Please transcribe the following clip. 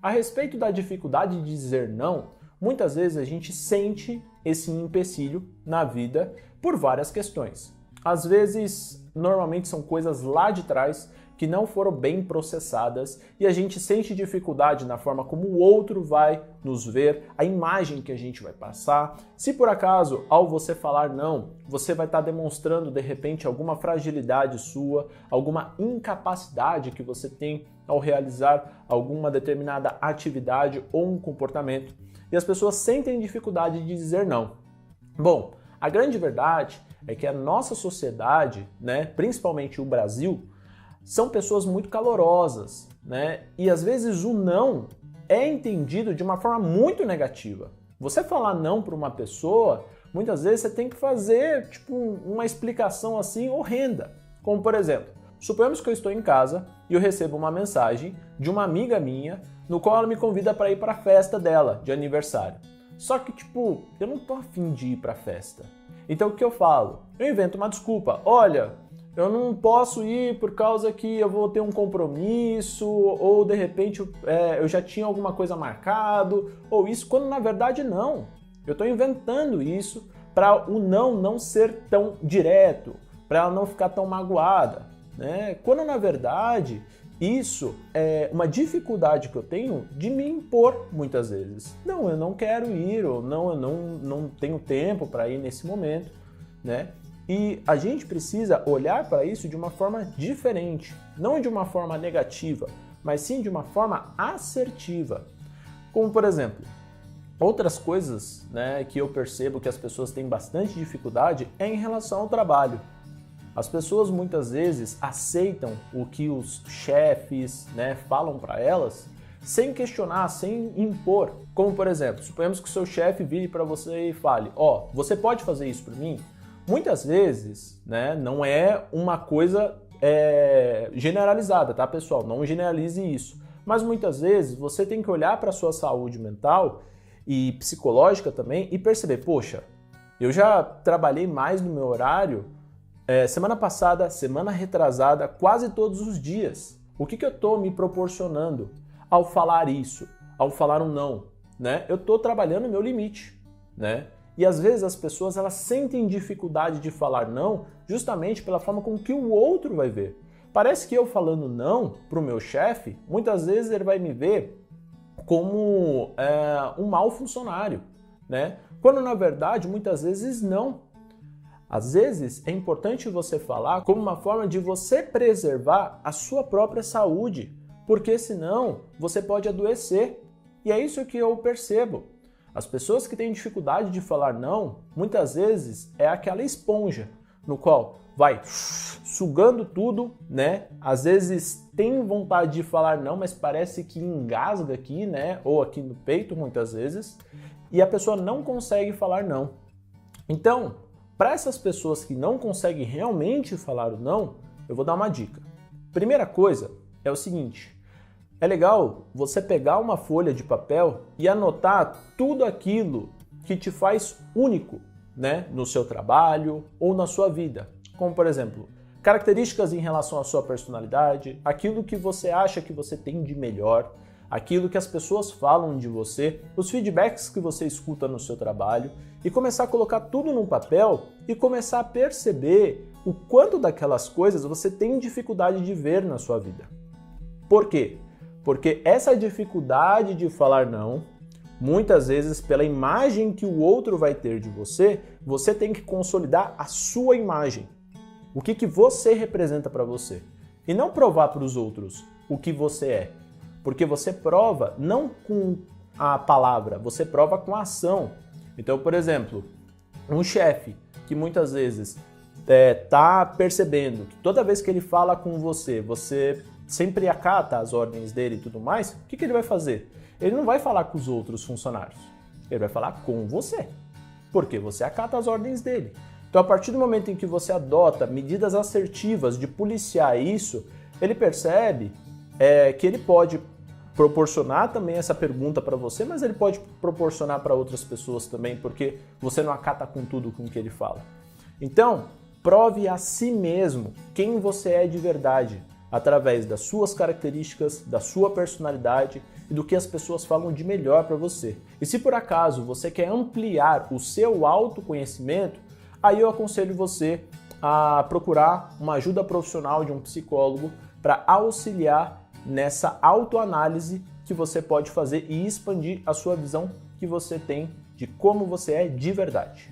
A respeito da dificuldade de dizer não, muitas vezes a gente sente esse empecilho na vida por várias questões. Às vezes, normalmente são coisas lá de trás que não foram bem processadas e a gente sente dificuldade na forma como o outro vai nos ver, a imagem que a gente vai passar. Se por acaso, ao você falar não, você vai estar demonstrando de repente alguma fragilidade sua, alguma incapacidade que você tem ao realizar alguma determinada atividade ou um comportamento, e as pessoas sentem dificuldade de dizer não. Bom, a grande verdade é que a nossa sociedade, principalmente o Brasil, são pessoas muito calorosas, E às vezes o não é entendido de uma forma muito negativa. Você falar não para uma pessoa, muitas vezes você tem que fazer uma explicação assim horrenda. Como por exemplo, suponhamos que eu estou em casa e eu recebo uma mensagem de uma amiga minha no qual ela me convida para ir para a festa dela de aniversário. Só que eu não tô afim de ir para a festa. Então o que eu falo? Eu invento uma desculpa. Olha, eu não posso ir por causa que eu vou ter um compromisso, ou de repente eu já tinha alguma coisa marcado, ou isso, quando na verdade não. Eu estou inventando isso para o não ser tão direto, para ela não ficar tão magoada, Quando na verdade isso é uma dificuldade que eu tenho de me impor muitas vezes. Não, eu não quero ir, ou não, eu não tenho tempo para ir nesse momento, E a gente precisa olhar para isso de uma forma diferente, não de uma forma negativa, mas sim de uma forma assertiva. Como por exemplo, outras coisas que eu percebo que as pessoas têm bastante dificuldade é em relação ao trabalho. As pessoas muitas vezes aceitam o que os chefes falam para elas sem questionar, sem impor. Como por exemplo, suponhamos que o seu chefe vire para você e fale: você pode fazer isso para mim? Muitas vezes, não é uma coisa generalizada, tá, pessoal? Não generalize isso. Mas muitas vezes você tem que olhar para a sua saúde mental e psicológica também e perceber, poxa, eu já trabalhei mais no meu horário semana passada, semana retrasada, quase todos os dias. O que eu estou me proporcionando ao falar isso, ao falar um não? Eu estou trabalhando o meu limite, E às vezes as pessoas elas sentem dificuldade de falar não justamente pela forma com que o outro vai ver. Parece que eu falando não para o meu chefe, muitas vezes ele vai me ver como um mau funcionário, Quando na verdade muitas vezes não. Às vezes é importante você falar como uma forma de você preservar a sua própria saúde, porque senão você pode adoecer. E é isso que eu percebo. As pessoas que têm dificuldade de falar não, muitas vezes é aquela esponja, no qual vai sugando tudo, Às vezes tem vontade de falar não, mas parece que engasga aqui, Ou aqui no peito, muitas vezes, e a pessoa não consegue falar não. Então, para essas pessoas que não conseguem realmente falar o não, eu vou dar uma dica. Primeira coisa é o seguinte: é legal você pegar uma folha de papel e anotar tudo aquilo que te faz único, no seu trabalho ou na sua vida. Como, por exemplo, características em relação à sua personalidade, aquilo que você acha que você tem de melhor, aquilo que as pessoas falam de você, os feedbacks que você escuta no seu trabalho, e começar a colocar tudo num papel e começar a perceber o quanto daquelas coisas você tem dificuldade de ver na sua vida. Por quê? Porque essa dificuldade de falar não, muitas vezes pela imagem que o outro vai ter de você, você tem que consolidar a sua imagem. O que você representa para você. E não provar para os outros o que você é. Porque você prova não com a palavra, você prova com a ação. Então, por exemplo, um chefe que muitas vezes está percebendo que toda vez que ele fala com você, você sempre acata as ordens dele e tudo mais, o que ele vai fazer? Ele não vai falar com os outros funcionários, ele vai falar com você, porque você acata as ordens dele. Então, a partir do momento em que você adota medidas assertivas de policiar isso, ele percebe que ele pode proporcionar também essa pergunta para você, mas ele pode proporcionar para outras pessoas também, porque você não acata com tudo com que ele fala. Então, prove a si mesmo quem você é de verdade, através das suas características, da sua personalidade e do que as pessoas falam de melhor para você. E se por acaso você quer ampliar o seu autoconhecimento, aí eu aconselho você a procurar uma ajuda profissional de um psicólogo para auxiliar nessa autoanálise que você pode fazer e expandir a sua visão que você tem de como você é de verdade.